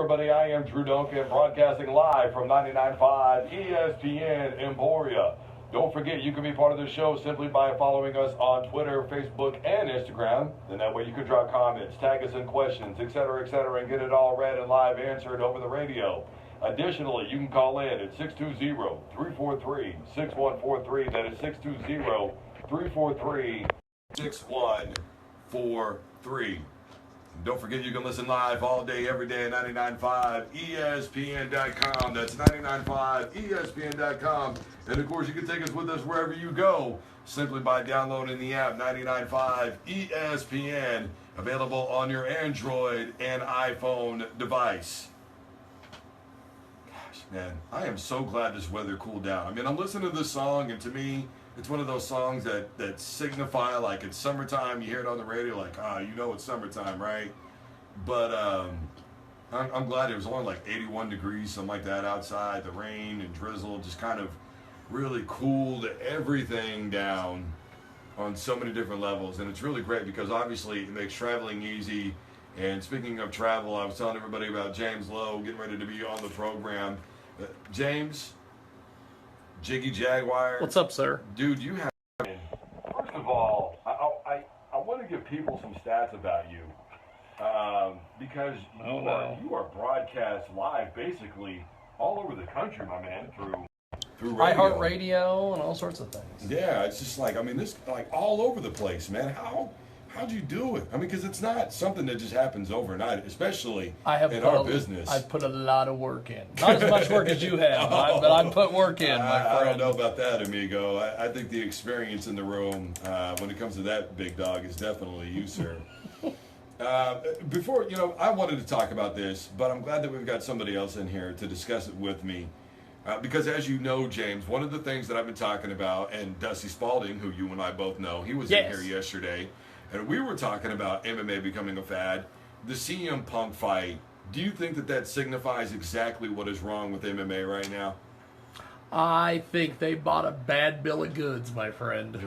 everybody. I am Andrew Duncan, broadcasting live from 99.5 ESPN Emporia. Don't forget, you can be part of the show simply by following us on Twitter, Facebook, and Instagram. Then that way you can drop comments, tag us in questions, etc., and get it all read and live answered over the radio. Additionally, you can call in at 620-343-6143. That is 620-343-6143. Don't forget, you can listen live all day, every day at 99.5 ESPN.com. That's 99.5 ESPN.com. And, of course, you can take us with us wherever you go simply by downloading the app 99.5 ESPN, available on your Android and iPhone device. Gosh, man, I am so glad this weather cooled down. I mean, I'm listening to this song, and to me, it's one of those songs that signify, like, it's summertime. You hear it on the radio, like, you know it's summertime, right? But I'm glad it was only like 81 degrees, something like that outside. The rain and drizzle just kind of really cooled everything down on so many different levels. And it's really great because, obviously, it makes traveling easy. And speaking of travel, I was telling everybody about James Lowe getting ready to be on the program. James, Jiggy Jaguar. What's up, sir? Dude, you have... First of all, I want to give people some stats about you. Because you are broadcast live basically all over the country, my man, through radio. iHeartRadio and all sorts of things. Yeah, it's just like, I mean, this, like, all over the place, man. How'd you do it? I mean, because it's not something that just happens overnight, especially in our business. I've put a lot of work in. Not as much work as you have, but I've put work in, my friend. I don't know about that, amigo. I think the experience in the room when it comes to that big dog is definitely you, sir. Before, I wanted to talk about this, but I'm glad that we've got somebody else in here to discuss it with me. Because as you know, James, one of the things that I've been talking about, and Dusty Spalding, who you and I both know, he was in here yesterday, and we were talking about MMA becoming a fad. The CM Punk fight, do you think that signifies exactly what is wrong with MMA right now? I think they bought a bad bill of goods, my friend.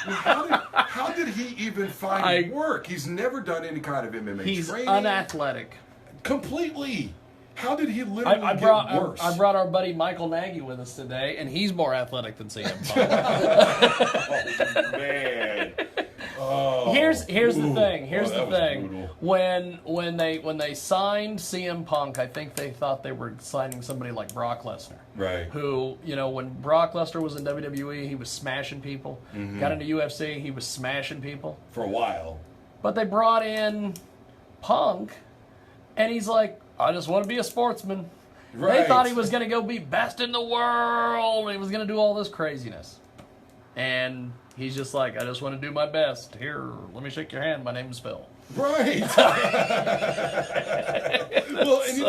How did he even find work? He's never done any kind of MMA training. He's unathletic. Completely. How did he literally get worse? I brought our buddy Michael Nagy with us today, and he's more athletic than CM Punk. Oh, man. Oh, Here's the thing. Here's the thing. Brutal. When they signed CM Punk, I think they thought they were signing somebody like Brock Lesnar. Right. Who, when Brock Lesnar was in WWE, he was smashing people. Mm-hmm. Got into UFC, he was smashing people. For a while. But they brought in Punk, and he's like, I just want to be a sportsman. Right. They thought he was going to go be best in the world. He was going to do all this craziness. And he's just like, I just want to do my best. Here, let me shake your hand. My name's Phil. Right. Well, and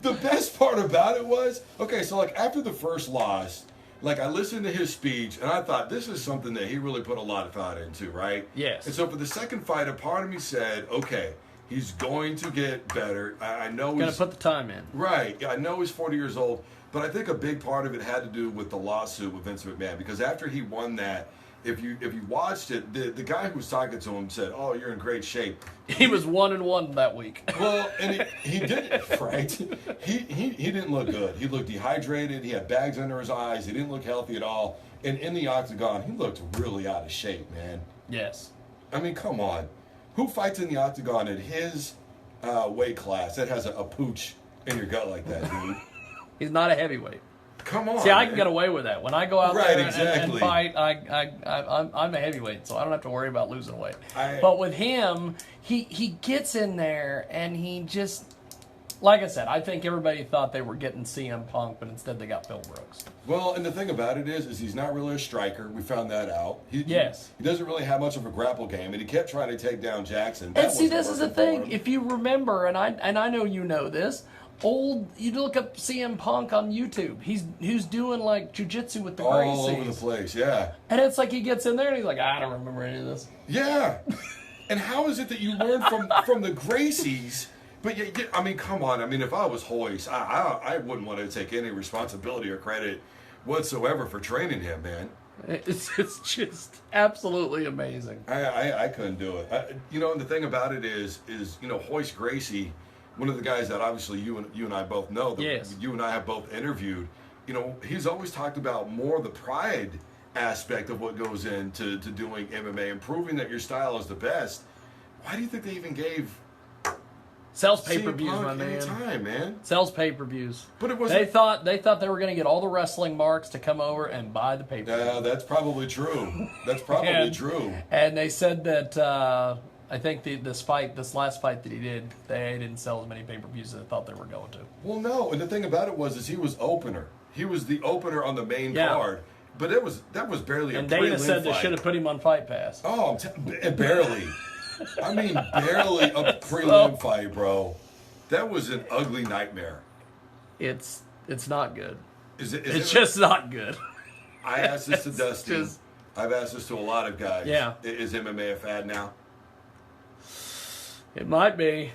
the best part about it was, okay, so like after the first loss, like I listened to his speech and I thought this is something that he really put a lot of thought into, right? Yes. And so for the second fight, a part of me said, okay, he's going to get better. I know he's going to put the time in. Right. I know he's 40 years old, but I think a big part of it had to do with the lawsuit with Vince McMahon, because after he won that, if you watched it, the guy who was talking to him said, "Oh, you're in great shape." He was 1-1 that week. Well, and he didn't, right? He didn't look good. He looked dehydrated. He had bags under his eyes. He didn't look healthy at all. And in the octagon, he looked really out of shape, man. Yes. I mean, come on. Who fights in the octagon at his weight class that has a pooch in your gut like that, dude? He's not a heavyweight. Come on. See, I can get away with that. When I go out there and exactly. fight, I'm a heavyweight, so I don't have to worry about losing weight. But with him, he gets in there and he just, like I said, I think everybody thought they were getting CM Punk, but instead they got Phil Brooks. Well, and the thing about it is he's not really a striker. We found that out. He doesn't really have much of a grapple game, and he kept trying to take down Jackson. And see, this is the thing. If you remember, and I know you know this, you look up CM Punk on YouTube. He's doing like jiu-jitsu with the Gracies. All over the place, yeah. And it's like he gets in there and he's like, I don't remember any of this. Yeah. And how is it that you learn from the Gracies? But I mean, come on. I mean, if I was Hoist, I wouldn't want to take any responsibility or credit whatsoever for training him, man. It's just absolutely amazing. I couldn't do it. And the thing about it is Hoist Gracie, one of the guys that obviously you and I both know, that Yes. you and I have both interviewed, he's always talked about more the pride aspect of what goes into doing MMA and proving that your style is the best. Why do you think they even gave Sells pay-per-views, CM my Punk any man. time, man? Sells pay-per-views. But it wasn't. They thought they were going to get all the wrestling marks to come over and buy the pay-per-view. That's probably true. That's probably true. And they said that I think this last fight that he did, they didn't sell as many pay-per-views as they thought they were going to. Well, no, and the thing about it is he was opener. He was the opener on the main card. But that was barely and a prelim Dana said fight. they should have put him on Fight Pass. Oh, barely. I mean, barely a prelim fight, bro. That was an ugly nightmare. It's not good. It's just not good. I asked this to Dusty. I've asked this to a lot of guys. Yeah. Is MMA a fad now? It might be.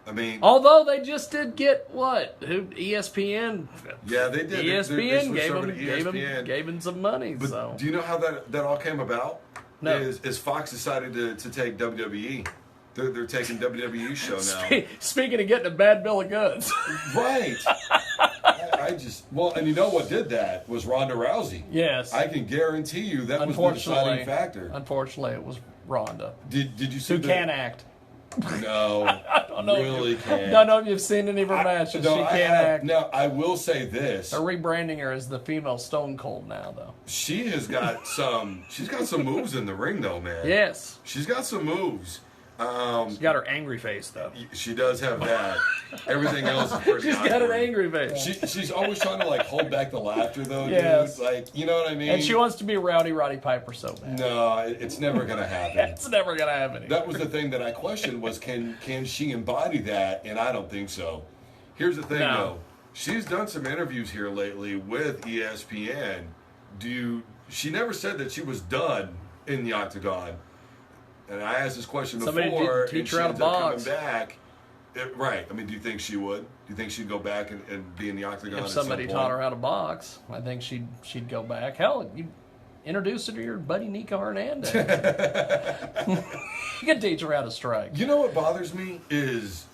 I mean, although they just did get what? ESPN. Yeah, they did. ESPN ESPN gave him some money. But so do you know how that all came about? No. Is Fox decided to take WWE. They're taking WWE show now. Speaking of getting a bad bill of goods. Right. And you know what did that was Ronda Rousey. Yes. I can guarantee you that was the deciding factor. Unfortunately, it was Ronda. Did you see who can't act? No, I don't know. Really can't. I don't know if you've seen any of her matches. No, she can't act. Now, I will say this. They're rebranding her as the female Stone Cold now, though. She has got she's got some moves in the ring, though, man. Yes. She's got some moves. She's got her angry face, though. She does have that. Everything else is pretty She's got an angry face. She's always trying to, hold back the laughter, though, yes. dude. You know what I mean? And she wants to be Roddy Piper so bad. No, it's never going to happen. It's never going to happen. That was the thing that I questioned was, can she embody that? And I don't think so. Here's the thing, though. She's done some interviews here lately with ESPN. She never said that she was done in the octagon. And I asked this question before, teach her and how she to box. coming back. Right. I mean, do you think she would? Do you think she'd go back and be in the octagon? If somebody taught her how to box, I think she'd go back. Hell, you introduce her to your buddy Nico Hernandez. You can teach her how to strike. You know what bothers me is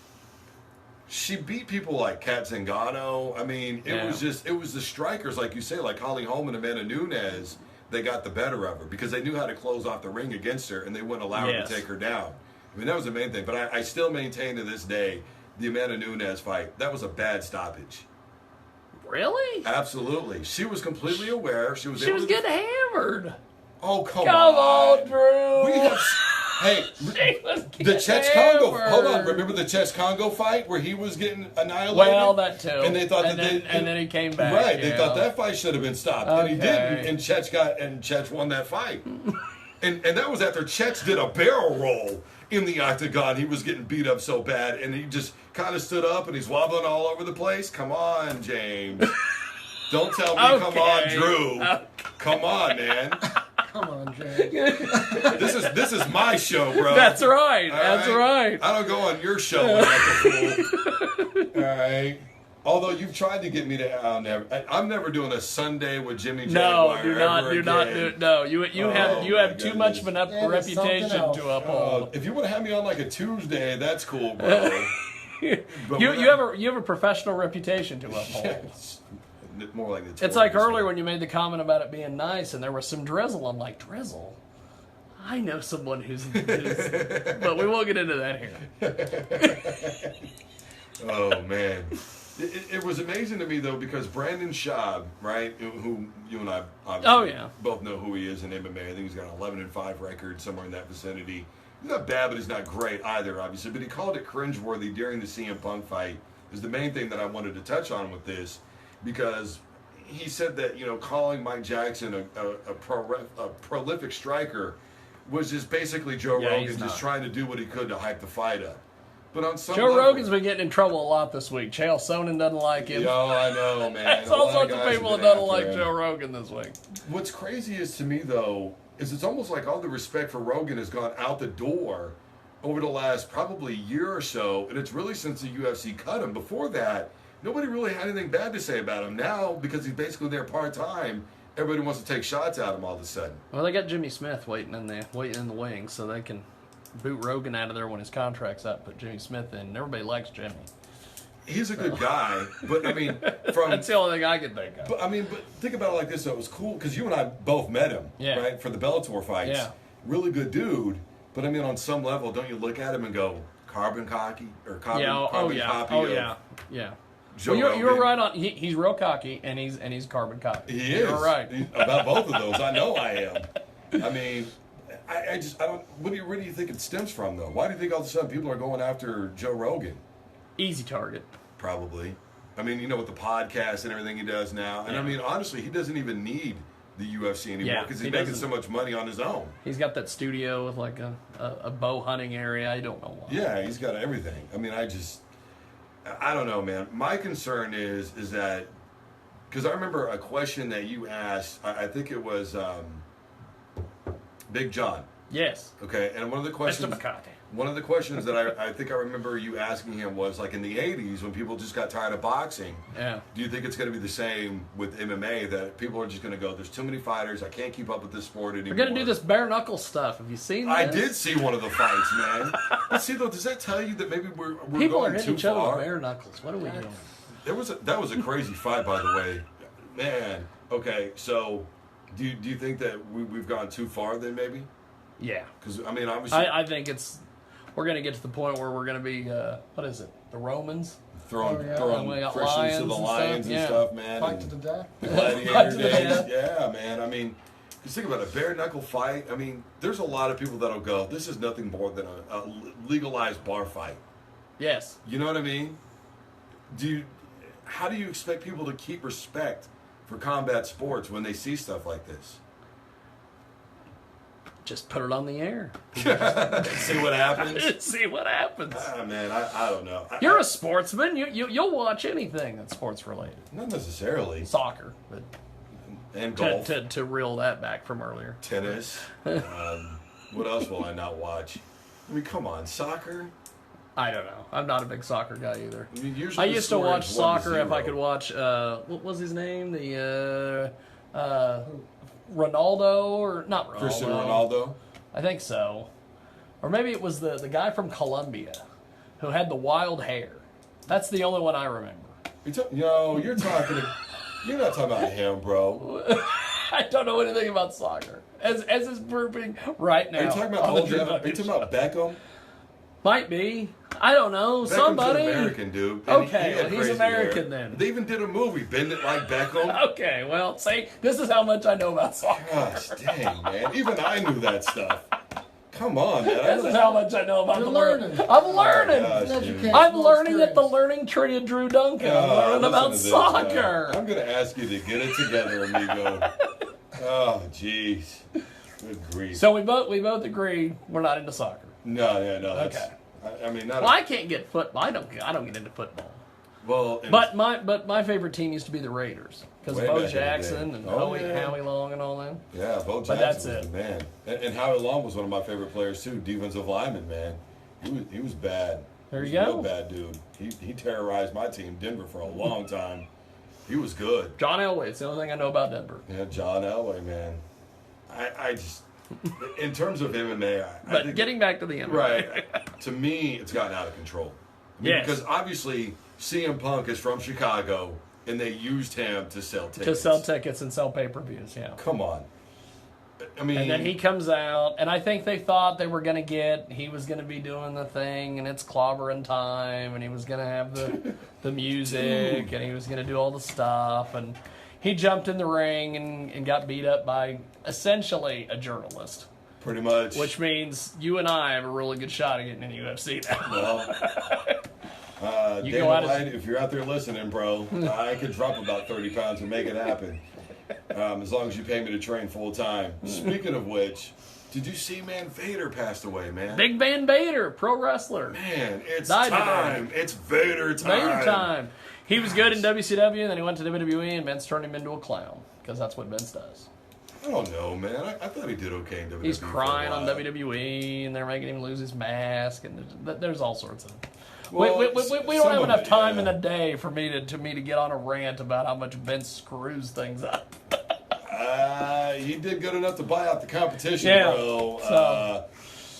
she beat people like Kat Zingano. I mean, it was the strikers, like you say, like Holly Holm and Amanda Nunes. They got the better of her because they knew how to close off the ring against her, and they wouldn't allow her to take her down. I mean, that was the main thing. But I still maintain to this day the Amanda Nunes fight, that was a bad stoppage. Really? Absolutely. She was completely aware. She was getting hammered. Oh, come on, Drew. We have... Hey, the Chech Congo. Hold on, remember the Chech Congo fight where he was getting annihilated? Well, that too. And they thought and then he came back. Right, they thought that fight should have been stopped, and he didn't. And Chech won that fight. and that was after Chech did a barrel roll in the octagon. He was getting beat up so bad, and he just kind of stood up and he's wobbling all over the place. Come on, James. Don't tell me, come on, Drew. Come on, man. Come on, Jay. This is my show, bro. That's right. That's right. I don't go on your show like a fool. All right. Although you've tried to get me to, I'm never doing a Sunday with Jimmy Jaguar. Do not. No, you have too much of a reputation to uphold. If you want to have me on like a Tuesday, that's cool, bro. You have a professional reputation to uphold. Yes. More like it's like earlier when you made the comment about it being nice and there was some drizzle. I'm like, drizzle? I know someone who's but we won't get into that here. Oh, man. It was amazing to me, though, because Brandon Schaub, right, who you and I obviously both know who he is in MMA. I think he's got an 11-5 record, somewhere in that vicinity. He's not bad, but he's not great either, obviously. But he called it cringeworthy during the CM Punk fight is the main thing that I wanted to touch on with this. Because he said that, calling Mike Jackson a prolific striker was just basically Joe Rogan just trying to do what he could to hype the fight up. But on some level, Rogan's been getting in trouble a lot this week. Chael Sonnen doesn't like him. Oh, I know, man. There's all sorts of people that don't like Joe Rogan this week. What's crazy is to me, though, is it's almost like all the respect for Rogan has gone out the door over the last probably year or so, and it's really since the UFC cut him. Before that, nobody really had anything bad to say about him. Now, because he's basically there part-time, everybody wants to take shots at him all of a sudden. Well, they got Jimmy Smith waiting in the wings, so they can boot Rogan out of there when his contract's up, put Jimmy Smith in. And everybody likes Jimmy. He's a good guy, but I mean, that's the only thing I can think of. But I mean, but think about it like this. Though. It was cool because you and I both met him, right, for the Bellator fights. Yeah. Really good dude. But I mean, on some level, don't you look at him and go, carbon copy or carbon copy? Yeah. Joe Well, you're right on. He's real cocky, and he's carbon copy. He is. You're right about both of those. I know I am. I mean, I don't. Where do you think it stems from though? Why do you think all of a sudden people are going after Joe Rogan? Easy target. Probably. I mean, with the podcast and everything he does now, and I mean, honestly, he doesn't even need the UFC anymore because he's making so much money on his own. He's got that studio with like a bow hunting area. I don't know why. Yeah, he's got everything. I mean, I don't know, man. My concern is that because I remember a question that you asked. I think it was Big John. Yes. Okay, and one of the questions. Mr. McCarthy. One of the questions that I think I remember you asking him was like in the 80s when people just got tired of boxing. Yeah. Do you think it's going to be the same with MMA that people are just going to go, there's too many fighters, I can't keep up with this sport anymore? We're going to do this bare knuckle stuff. Have you seen this? I did see one of the fights, man. But see, though, does that tell you that maybe we're people going are hitting too each other far? with bare knuckles. What are we doing? That was a crazy fight, by the way. Man, okay, so do you think that we've gone too far then maybe? Yeah. Because, I mean, obviously... I think we're going to get to the point where we're going to be, what is it, the Romans? Throwing Christians to the lions and stuff, man. Fight to the death. The gladiator days. Yeah, man. I mean, just think about a bare knuckle fight. I mean, there's a lot of people that'll go, this is nothing more than a legalized bar fight. Yes. You know what I mean? How do you expect people to keep respect for combat sports when they see stuff like this? Just put it on the air. See what happens? See what happens. Man, I don't know. You're a sportsman. You'll watch anything that's sports related. Not necessarily. Soccer, but and golf. To reel that back from earlier. Tennis. What else will I not watch? I mean, come on, soccer? I don't know. I'm not a big soccer guy either. I mean, I used to watch soccer if I could watch, what was his name? Ronaldo, or not Ronaldo. Cristiano Ronaldo? I think so. Or maybe it was the guy from Colombia who had the wild hair. That's the only one I remember. You're not talking about him, bro. I don't know anything about soccer. As is burping right now. Are you talking about Beckham? Might be. I don't know. Beckham's somebody. An American dude. Okay, he's American hair. then. They even did a movie, Bend It Like Beckham. Okay, well, see, this is how much I know about soccer. Gosh, dang, man. Even I knew that stuff. Come on, man. This is how much I know about the learning. I'm learning. Gosh, I'm learning at the learning tree of Andrew Duncan. I'm learning about soccer. I'm going to ask you to get it together, amigo. Oh, jeez. Good grief. So we both agree we're not into soccer. No. Okay. I mean, I can't get football. I don't get into football. Well, but my favorite team used to be the Raiders because of Bo Jackson and yeah. Howie Long and all that. Yeah, Bo Jackson was the man. And Howie Long was one of my favorite players too, defensive lineman, man. He was bad. There you go. go. Real bad dude. He terrorized my team, Denver, for a long time. He was good. John Elway. It's the only thing I know about Denver. Yeah, John Elway, man. I just, in terms of MMA, I think, getting back to the MMA, right? To me, it's gotten out of control. Yes. Because obviously CM Punk is from Chicago, and they used him to sell tickets. To sell tickets and sell pay-per-views. Yeah. Come on. I mean, and then he comes out, and I think they thought he was going to be doing the thing, and it's clobbering time, and he was going to have the music, and he was going to do all the stuff, and he jumped in the ring and got beat up by essentially a journalist. Pretty much. Which means you and I have a really good shot at getting in the UFC now. Well, David White, if you're out there listening, bro, I could drop about 30 pounds and make it happen. As long as you pay me to train full time. Speaking of which, did you see, man, Vader passed away, man? Big Van Vader, pro wrestler. Man, it's time. It's Vader time. Vader time. He was good in WCW, and then he went to WWE, and Vince turned him into a clown, because that's what Vince does. I don't know, man. I thought he did okay in WWE. He's crying on WWE, and they're making him lose his mask, and there's all sorts of... Well, we don't have enough time in a day for me to get on a rant about how much Vince screws things up. He did good enough to buy out the competition, yeah, bro.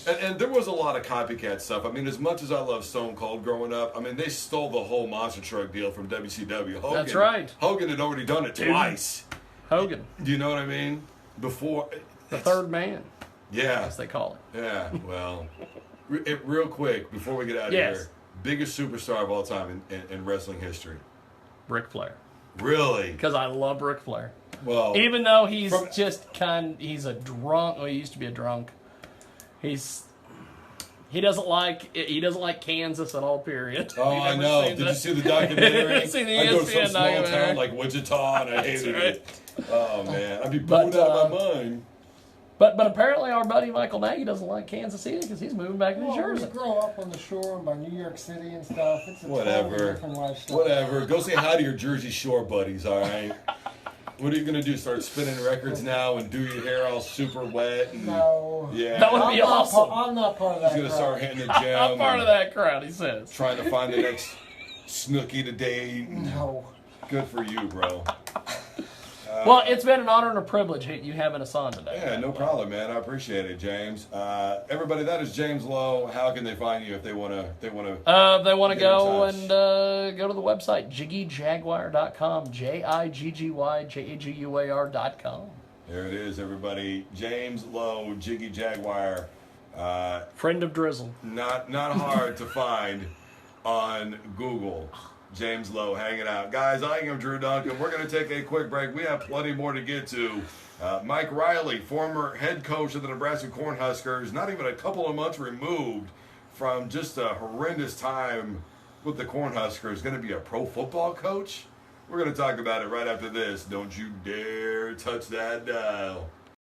And there was a lot of copycat stuff. I mean, as much as I love Stone Cold growing up, I mean, they stole the whole monster truck deal from WCW. Hogan, That's right. Hogan had already done it twice. Hogan. Do you know what I mean? Before. The third man. Yeah. As they call it. Yeah, well. Real quick, before we get out of here. Biggest superstar of all time in wrestling history. Ric Flair. Really? Because I love Ric Flair. Well, even though he's he's a drunk. Well, he used to be a drunk. He doesn't like Kansas at all. Period. Oh, I know. Did you see the documentary? See the I go to ESPN some small documentary. town like Wichita, and I hated it. Oh man, I'd be blown out of my mind. But apparently our buddy Michael Nagy doesn't like Kansas City because he's moving back to New Jersey. When you grow up on the shore by New York City and stuff, it's a Whatever. totally different lifestyle. Whatever. Go say hi to your Jersey Shore buddies, all right? What are you going to do? Start spinning records now and do your hair all super wet? And, No. Yeah. That would be awesome. I'm not part of that. He's going to start hitting the gym. I'm part of that crowd, he says. Trying to find the next Snooki to date. No. Good for you, bro. Well, it's been an honor and a privilege you having us on today. Yeah, no problem, man. I appreciate it, James. Everybody, that is James Lowe. How can they find you if they want to? They want to go and go to the website jiggyjaguar.com, JIGGYJAGUAR.com. There it is, everybody. James Lowe, Jiggy Jaguar. Friend of Drizzle. Not hard to find on Google. James Lowe hanging out. Guys, I am Drew Duncan. We're going to take a quick break. We have plenty more to get to. Mike Riley, former head coach of the Nebraska Cornhuskers, not even a couple of months removed from just a horrendous time with the Cornhuskers, going to be a pro football coach? We're going to talk about it right after this. Don't you dare touch that dial.